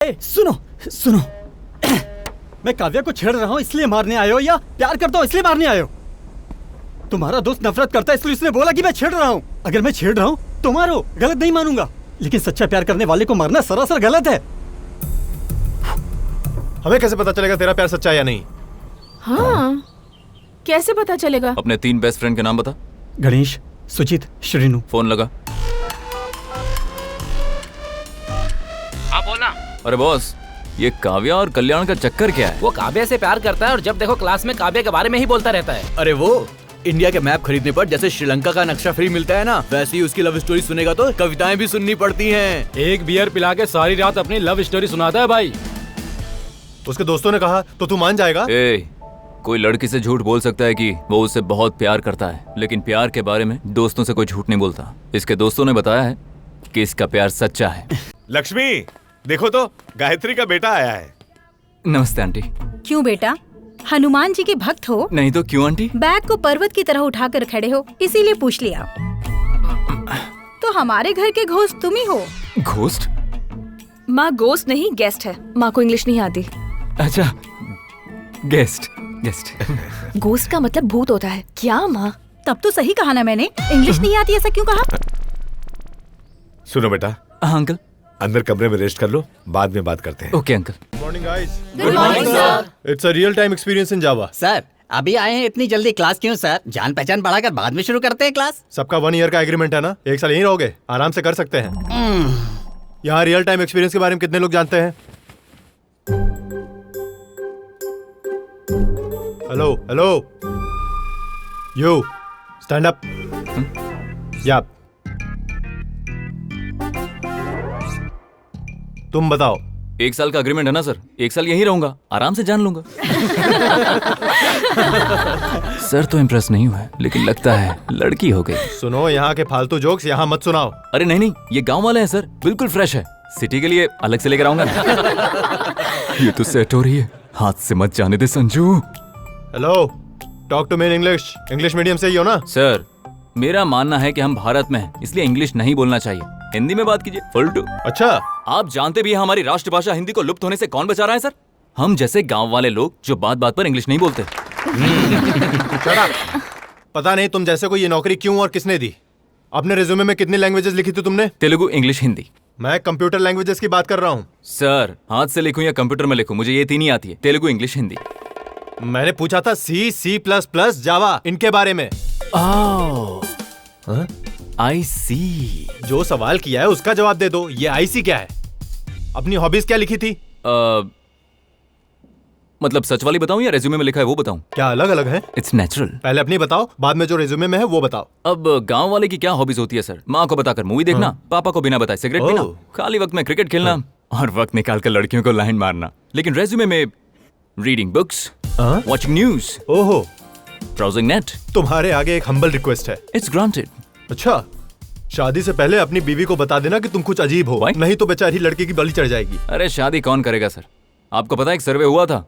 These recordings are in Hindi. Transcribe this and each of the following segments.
सुनो सुनो, मैं काव्या को छेड़ रहा हूँ इसलिए मारने आए हो या प्यार करता हूँ इसलिए मारने आए हो? तुम्हारा दोस्त नफरत करता है इसलिए उसने बोला कि मैं छेड़ रहा हूँ। अगर मैं छेड़ रहा हूँ तो मारो, गलत नहीं मानूंगा, लेकिन सच्चा प्यार करने वाले को मारना सरासर गलत है। हमें कैसे पता चलेगा तेरा प्यार सच्चा है या नहीं? हाँ, कैसे पता चलेगा? अपने 3 बेस्ट फ्रेंड के नाम बता। गणेश, सुचित, श्रीनु। फोन लगा। हाँ बोलना। अरे बॉस, ये काव्या और कल्याण का चक्कर क्या है? वो काव्या से प्यार करता है और जब देखो क्लास में काव्या के बारे में ही बोलता रहता है। अरे वो इंडिया के मैप खरीदने पर जैसे श्रीलंका का नक्शा फ्री मिलता है ना, वैसे ही उसकी लव स्टोरी सुनेगा तो कविताएं भी सुननी पड़ती हैं। एक बियर पिला के सारी रात अपनी लव स्टोरी सुनाता है भाई। उसके दोस्तों ने कहा तो तू मान जाएगा? कोई लड़की से झूठ बोल सकता है कि वो उससे बहुत प्यार करता है, लेकिन प्यार के बारे में दोस्तों से कोई झूठ नहीं बोलता। इसके दोस्तों ने बताया है कि इसका प्यार सच्चा है। लक्ष्मी, देखो तो गायत्री का बेटा आया है। नमस्ते आंटी। क्यों बेटा, हनुमान जी के भक्त हो? नहीं तो क्यों आंटी? बैग को पर्वत की तरह उठाकर खड़े हो, इसीलिए पूछ लिया। तो हमारे घर के घोस्ट तुम ही हो। घोस्ट? माँ घोस्ट नहीं, गेस्ट है। माँ को इंग्लिश नहीं आती। अच्छा, गेस्ट। घोस्ट का मतलब भूत होता है क्या माँ? तब तो सही कहा ना मैंने, इंग्लिश नहीं आती ऐसा क्यों कहा? सुनो बेटा। हाँ अंकल। अंदर कमरे में रेस्ट कर लो, बाद में बात करते हैं। Okay uncle. Morning guys. Good morning sir. It's a real time experience in Java. Sir अभी आए हैं, इतनी जल्दी क्लास क्यों सर? जान पहचान बढ़ाकर बाद में शुरू करते हैं क्लास। सबका 1 ईयर का एग्रीमेंट है ना, 1 साल यहीं रहोगे, आराम से कर सकते हैं। यहाँ रियल टाइम एक्सपीरियंस के बारे में कितने लोग जानते हैं? Hello hello, you stand up. या तुम बताओ। 1 साल का एग्रीमेंट है ना सर, 1 साल यहीं रहूंगा, आराम से जान लूंगा। सर तो इम्प्रेस नहीं हुआ, लेकिन लगता है लड़की हो गई। सुनो, यहाँ के फालतू जोक्स यहाँ मत सुनाओ। अरे नहीं, ये गांव वाले हैं सर, बिल्कुल फ्रेश है। सिटी के लिए अलग से लेकर आऊंगा ना। ये तो सेट हो रही है, हाथ से मत जाने दे Sanju. Hello, talk to me in English. English medium से ही हो ना? सर मेरा मानना है कि हम भारत में हैं, इसलिए इंग्लिश नहीं बोलना चाहिए, हिंदी में बात कीजिए। फुलटू। अच्छा, आप जानते भी हैं हमारी राष्ट्रभाषा हिंदी को लुप्त होने से कौन बचा रहा है सर? हम जैसे गांव वाले लोग जो बात बात पर इंग्लिश नहीं बोलते। पता नहीं तुम जैसे को ये नौकरी क्यों और किसने दी। अपने रिज्यूमे में कितनी लैंग्वेजेस लिखी थी तुमने? तेलुगु, इंग्लिश, हिंदी। मैं कंप्यूटर लैंग्वेजेस की बात कर रहा हूँ। सर हाथ से लिखूं या कंप्यूटर में लिखूं, मुझे ये 3 ही आती है, तेलुगु, इंग्लिश, हिंदी। मैंने पूछा था C++, जावा, इनके बारे में। आई सी। जो सवाल किया है उसका जवाब दे दो। ये IC क्या है? अपनी हॉबीज क्या लिखी थी? मतलब सच वाली बताऊं या रेज्यूमे में लिखा है वो बताऊं? क्या अलग अलग है? It's natural. पहले अपनी बताओ, बाद में जो रेज्यूमे में है वो बताओ। अब गांव वाले की क्या हॉबीज होती है सर? माँ को बताकर मूवी देखना, पापा को बिना बताए सिगरेट पीना, खाली वक्त में क्रिकेट खेलना और वक्त निकालकर लड़कियों को लाइन मारना। लेकिन रेज्यूमे में रीडिंग बुक्स, वॉचिंग न्यूज, ओहो, ब्राउजिंग नेट। तुम्हारे आगे एक हम्बल रिक्वेस्ट है। It's granted. अच्छा, शादी से पहले अपनी बीवी को बता देना कि तुम कुछ अजीब हो। नहीं तो बेचारी लड़की की बलि चढ़ जाएगी। अरे शादी कौन करेगा सर? आपको पता है एक सर्वे हुआ था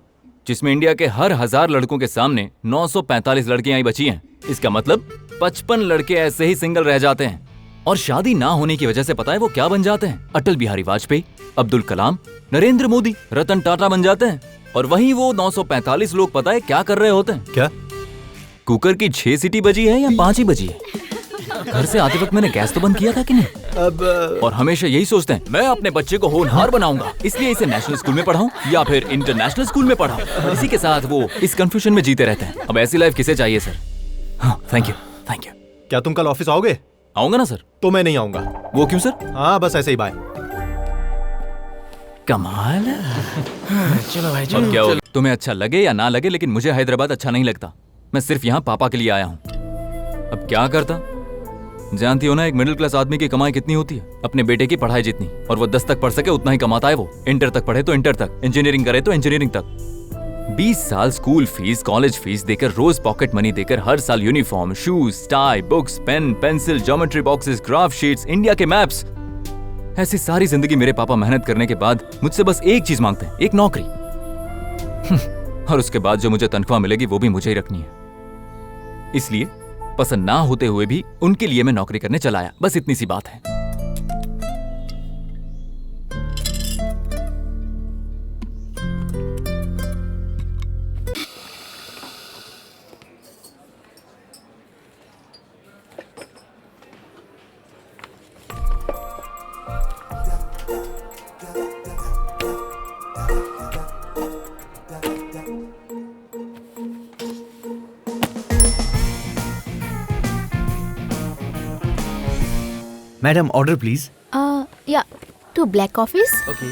जिसमें इंडिया के हर 1000 लड़कों के सामने 945 लड़कियां ही बची हैं। इसका मतलब 55 लड़के ऐसे ही सिंगल रह जाते हैं। और शादी ना होने की वजह से पता है वो क्या बन जाते हैं? अटल बिहारी वाजपेयी, अब्दुल कलाम, नरेंद्र मोदी, रतन टाटा बन जाते हैं। और वहीं वो 945 लोग पता है क्या कर रहे होते हैं? क्या? कुकर की 6 सीटी बजी है या 5 ही बजी है? घर से आते वक्त मैंने गैस तो बंद किया था कि नहीं? अब और हमेशा यही सोचते हैं मैं अपने बच्चे को होनहार बनाऊंगा, इसलिए इसे नेशनल स्कूल में पढ़ाऊं या फिर इंटरनेशनल स्कूल में पढ़ाऊं। इसी के साथ वो इस कंफ्यूजन में जीते रहते हैं। अब ऐसी लाइफ किसे चाहिए सर? हाँ, थैंक यू। क्या तुम कल ऑफिस आओगे? आऊंगा ना सर। तो मैं नहीं आऊंगा। वो क्यों सर? हाँ, बस ऐसे ही, बाय। कमाल। चलो भाई अब क्या हो, तुम्हें अच्छा लगे या ना लगे, लेकिन मुझे हैदराबाद अच्छा नहीं लगता। मैं सिर्फ यहाँ पापा के लिए आया हूँ। अब क्या करता? जानती हो ना एक मिडिल क्लास आदमी की कमाई कितनी होती है? अपने बेटे की पढ़ाई जितनी। और वो 10 तक पढ़ सके उतना ही कमाता है वो। इंटर तक पढ़े तो इंटर तक, इंजीनियरिंग करे तो इंजीनियरिंग तक। 20 साल स्कूल फीस, कॉलेज फीस देकर, रोज पॉकेट मनी देकर, हर साल uniform, shoes, tie, books, pen, pencil, geometry boxes, graph sheets, India के मैप्स। ऐसी सारी जिंदगी मेरे पापा मेहनत करने के बाद मुझसे बस एक चीज मांगते हैं, एक नौकरी। और उसके बाद जो मुझे तनख्वाह मिलेगी वो भी मुझे ही रखनी है। इसलिए पसंद ना होते हुए भी उनके लिए मैं नौकरी करने चला आया। बस इतनी सी बात है। Madam order please. या 2 black coffees okay.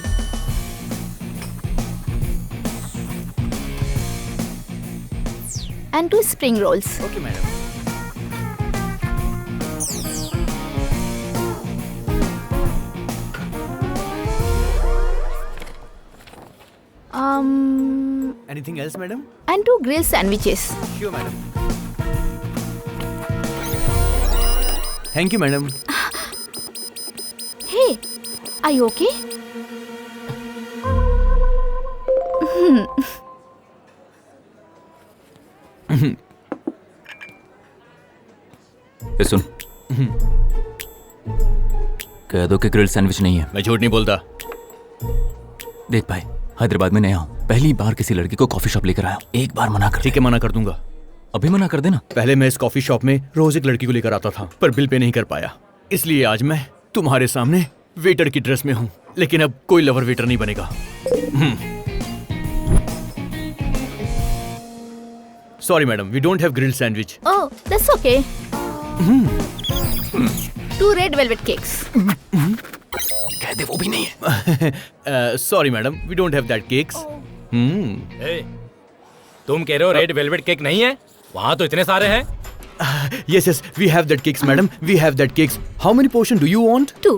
and 2 spring rolls. Okay madam. Anything else madam? And 2 grilled sandwiches. Sure madam. Thank you madam. Hey, are you okay? ए, सुन। कह दो कि ग्रिल सैंडविच नहीं है। मैं झूठ नहीं बोलता। देख भाई, हैदराबाद में नया हूँ, पहली बार किसी लड़की को कॉफी शॉप लेकर आया हूँ। एक बार मना कर। ठीक है, मना कर दूंगा। अभी मना कर देना। पहले मैं इस कॉफी शॉप में रोज एक लड़की को लेकर आता था, पर बिल पे नहीं कर पाया, इसलिए आज मैं तुम्हारे सामने वेटर की ड्रेस में हूँ। लेकिन अब कोई लवर वेटर नहीं बनेगा। Sorry madam, we don't have grilled sandwich. Oh, that's okay. 2 red velvet cakes. कह दे वो भी नहीं है। Sorry madam, we don't have that cakes. ए, तुम कह रहे हो रेड वेलवेट केक नहीं है? वहाँ तो इतने सारे हैं। Yes, yes, we have that cakes, madam. We have that cakes. How many portion do you want? 2.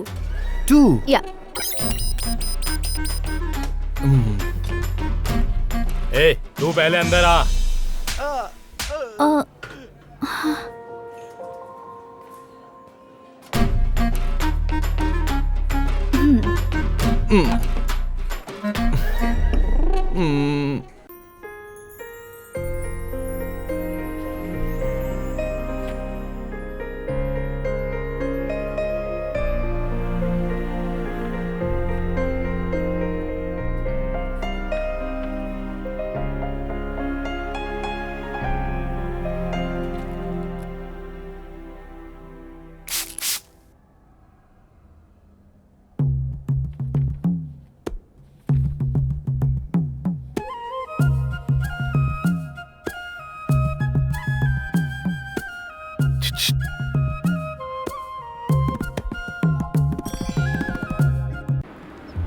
2. Yeah. ए, तू पहले अंदर आ।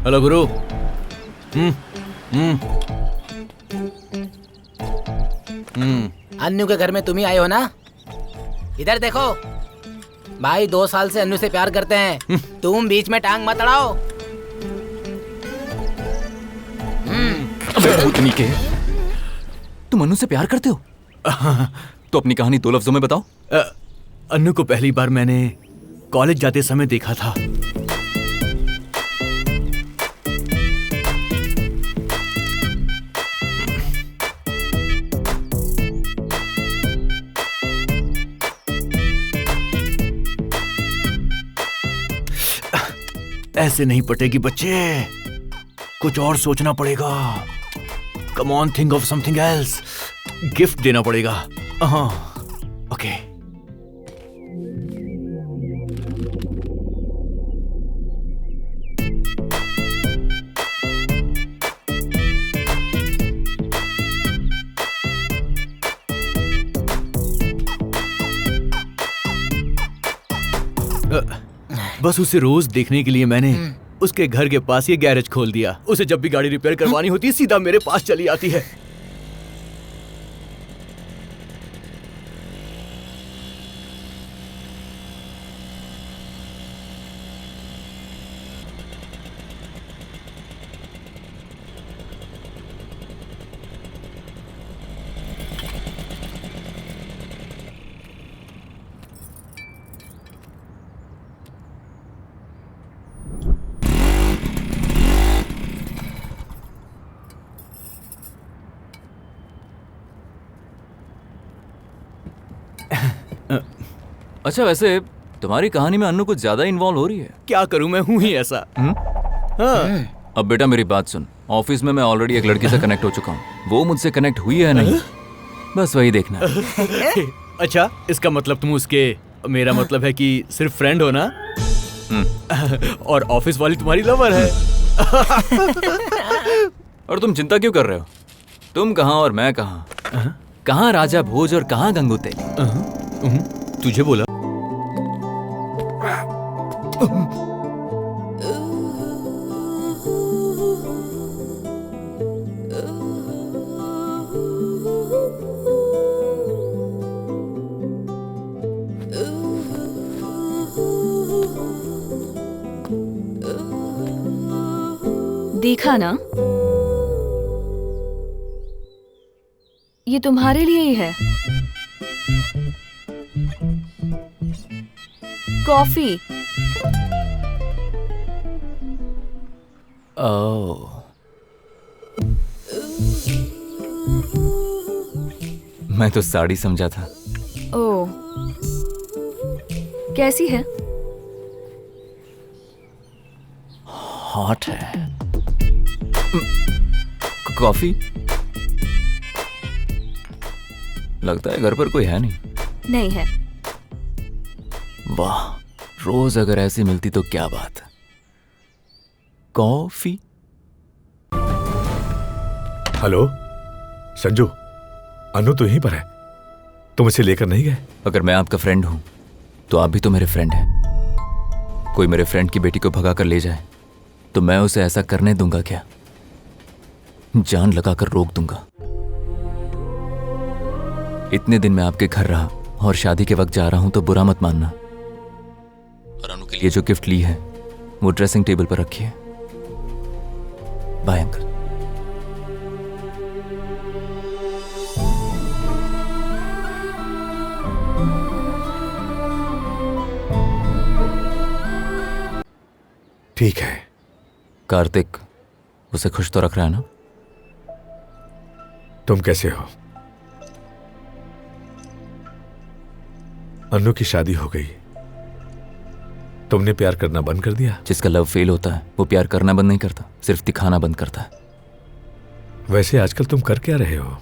हेलो गुरु। अन्नू के घर में तुम ही आए हो ना? इधर देखो भाई, 2 साल से अन्नू से प्यार करते हैं। तुम बीच में टांग मत अड़ाओ। अबे भूतनी के, तुम अनु से प्यार करते हो? तो अपनी कहानी 2 लफ्जों में बताओ। अन्नू को पहली बार मैंने कॉलेज जाते समय देखा था। ऐसे नहीं पटेगी बच्चे, कुछ और सोचना पड़ेगा। Come on, think of something else. Gift देना पड़ेगा। हाँ, ओके। बस उसे रोज देखने के लिए मैंने उसके घर के पास ये गैरेज खोल दिया। उसे जब भी गाड़ी रिपेयर करवानी होती है, सीधा मेरे पास चली आती है। अच्छा, वैसे तुम्हारी कहानी में अन्नू कुछ ज्यादा इन्वॉल्व हो रही है। क्या करूं, मैं हूं ही ऐसा। हाँ। अब बेटा मेरी बात सुन, ऑफिस में मैं ऑलरेडी एक लड़की से कनेक्ट हो चुका हूँ। वो मुझसे कनेक्ट हुई है नहीं, बस वही देखना है। अच्छा, इसका मतलब तुम उसके, मेरा मतलब है कि सिर्फ फ्रेंड हो ना? और ऑफिस वाली तुम्हारी लवर है। और तुम चिंता क्यों कर रहे हो? तुम कहाँ और मैं कहाँ? कहाँ राजा भोज और कहाँ गंगूते? तुझे बोला। था ना? ये तुम्हारे लिए ही है। कॉफी। ओह, मैं तो साड़ी समझा था। ओह, कैसी है? हॉट है। कॉफी? लगता है घर पर कोई है नहीं। नहीं है। वाह, रोज अगर ऐसी मिलती तो क्या बात है। कॉफी? हेलो संजू, अनु तो यहीं पर है, तुम इसे लेकर नहीं गए? अगर मैं आपका फ्रेंड हूं तो आप भी तो मेरे फ्रेंड हैं। कोई मेरे फ्रेंड की बेटी को भगा कर ले जाए तो मैं उसे ऐसा करने दूंगा क्या? जान लगाकर रोक दूंगा। इतने दिन मैं आपके घर रहा और शादी के वक्त जा रहा हूं तो बुरा मत मानना। और अनु के लिए जो गिफ्ट ली है वो ड्रेसिंग टेबल पर रखिए। Bye uncle. ठीक है। कार्तिक उसे खुश तो रख रहा है ना? तुम कैसे हो? अनु की शादी हो गई, तुमने प्यार करना बंद कर दिया? जिसका लव फेल होता है वो प्यार करना बंद नहीं करता, सिर्फ दिखाना बंद करता है। वैसे आजकल तुम कर क्या रहे हो,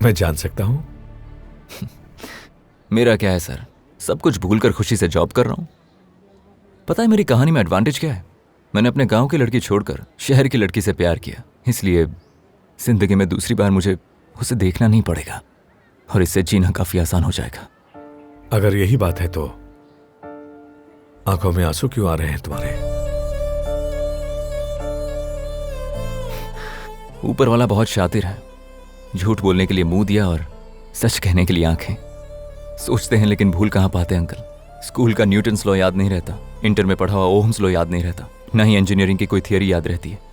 मैं जान सकता हूं? मेरा क्या है सर, सब कुछ भूलकर खुशी से जॉब कर रहा हूं। पता है मेरी कहानी में एडवांटेज क्या है? मैंने अपने गांव की लड़की छोड़कर शहर की लड़की से प्यार किया, इसलिए जिंदगी में दूसरी बार मुझे उसे देखना नहीं पड़ेगा और इससे जीना काफी आसान हो जाएगा। अगर यही बात है तो आंखों में आंसू क्यों आ रहे हैं तुम्हारे? ऊपर वाला बहुत शातिर है, झूठ बोलने के लिए मुंह दिया और सच कहने के लिए आंखें। सोचते हैं लेकिन भूल कहां पाते अंकल। स्कूल का न्यूटन्स लॉ याद नहीं रहता, इंटर में पढ़ा हुआ ओहम्स लॉ याद नहीं रहता, ना ही इंजीनियरिंग की कोई थियरी याद रहती है।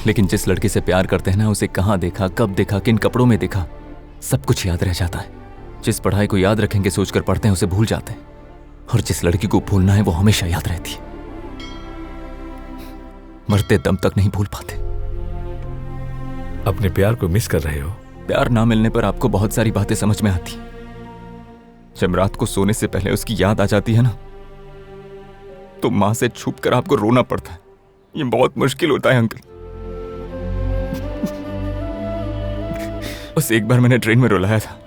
लेकिन जिस लड़की से प्यार करते हैं ना, उसे कहां देखा, कब देखा, किन कपड़ों में देखा, सब कुछ याद रह जाता है। जिस पढ़ाई को याद रखेंगे सोचकर पढ़ते हैं उसे भूल जाते हैं, और जिस लड़की को भूलना है वो हमेशा याद रहती है। मरते दम तक नहीं भूल पाते। अपने प्यार को मिस कर रहे हो? प्यार ना मिलने पर आपको बहुत सारी बातें समझ में आती हैं। जब रात को सोने से पहले उसकी याद आ जाती है ना, तो मां से छुप कर आपको रोना पड़ता है। ये बहुत मुश्किल होता है अंकल। बस एक बार मैंने ट्रेन में रुलाया था,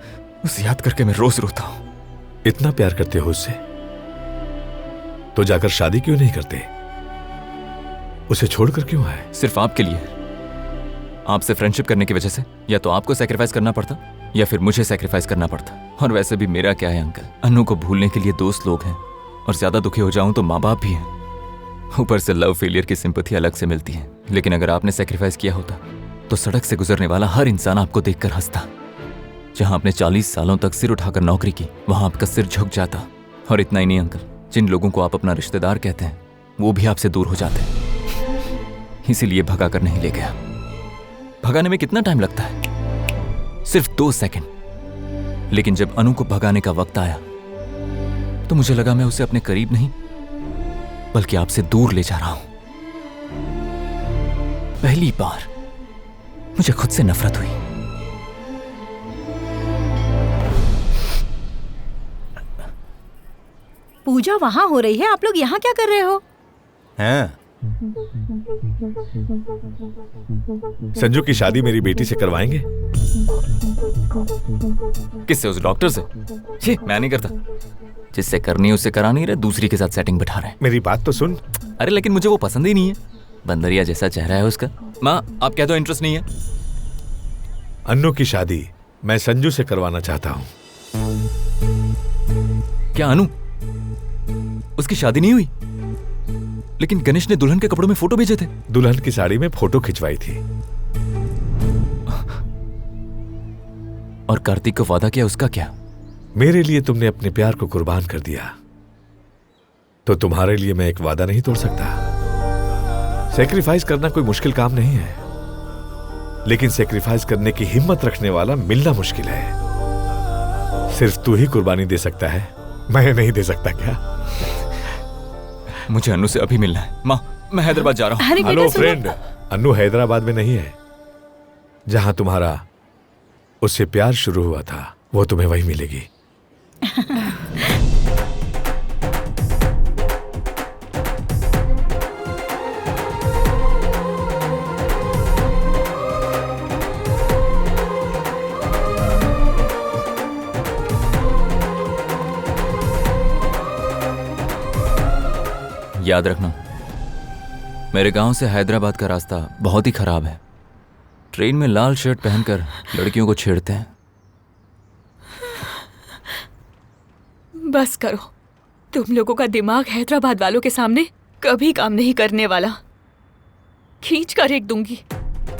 उसे याद करके मैं रोज रोता हूं। इतना प्यार करते हो उससे तो जाकर शादी क्यों नहीं करते? उसे छोड़कर क्यों आए? सिर्फ आपके लिए, आपसे फ्रेंडशिप करने की वजह से। या तो आपको सैक्रिफाइस करना पड़ता या फिर मुझे सैक्रिफाइस करना पड़ता। और वैसे भी मेरा क्या है अंकल, अनु को भूलने के लिए दोस्त लोग हैं, और ज्यादा दुखी हो जाऊं तो माँ बाप भी हैं। ऊपर से लव फेलियर की सिंपैथी अलग से मिलती है। लेकिन अगर आपने सैक्रिफाइस किया होता तो सड़क से गुजरने वाला हर इंसान आपको देखकर हंसता। जहां आपने 40 सालों तक सिर उठाकर नौकरी की, वहां आपका सिर झुक जाता। और इतना ही नहीं अंकल, जिन लोगों को आप अपना रिश्तेदार कहते हैं वो भी आपसे दूर हो जाते हैं। इसीलिए भगा कर नहीं ले गया। भगाने में कितना टाइम लगता है? सिर्फ 2 सेकंड। लेकिन जब अनु को भगाने का वक्त आया तो मुझे लगा मैं उसे अपने करीब नहीं बल्कि आपसे दूर ले जा रहा हूं। पहली बार मुझे खुद से नफरत हुई। पूजा वहाँ हो रही है, आप लोग यहाँ क्या कर रहे हो? हैं? संजू की शादी मेरी बेटी से करवाएंगे? किससे? उस डॉक्टर से? ये मैं नहीं करता। जिससे करनी है उससे करा नहीं रहे, दूसरी के साथ सेटिंग बिठा रहे हैं। मेरी बात तो सुन। अरे लेकिन मुझे वो पसंद ही नहीं है। बंदरिया जैसा चेहरा है उसका। माँ आप कह दो इंटरेस्ट नहीं है। अन्नू की शादी मैं संजू से करवाना चाहता हूँ। क्या अनु? उसकी शादी नहीं हुई? लेकिन गणेश ने दुल्हन के कपड़ों में फोटो भेजे थे। दुल्हन की साड़ी में फोटो खिंचवाई थी। और कार्तिक को वादा किया, उसका क्या? मेरे लिए तुमने अपने प्यार को कुर्बान कर दिया, तो तुम्हारे लिए मैं एक वादा नहीं तोड़ सकता। सैक्रिफाइस करना कोई मुश्किल काम नहीं है। लेकिन सेक्रीफाइस करने की हिम्मत रखने वाला मिलना मुश्किल है। सिर्फ तू ही कुर्बानी दे सकता है, मैं नहीं दे सकता क्या? मुझे अनु से अभी मिलना है। माँ, मैं हैदराबाद जा रहा हूँ। अरे हेलो बेटा सुनो। फ्रेंड, अनु हैदराबाद में नहीं है। जहां तुम्हारा उससे प्यार शुरू हुआ था वो तुम्हें वही मिलेगी। याद रखना, मेरे गांव से हैदराबाद का रास्ता बहुत ही खराब है। ट्रेन में लाल शर्ट पहनकर लड़कियों को छेड़ते हैं। बस करो, तुम लोगों का दिमाग हैदराबाद वालों के सामने कभी काम नहीं करने वाला। खींच कर फेंक दूंगी,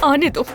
आने दो।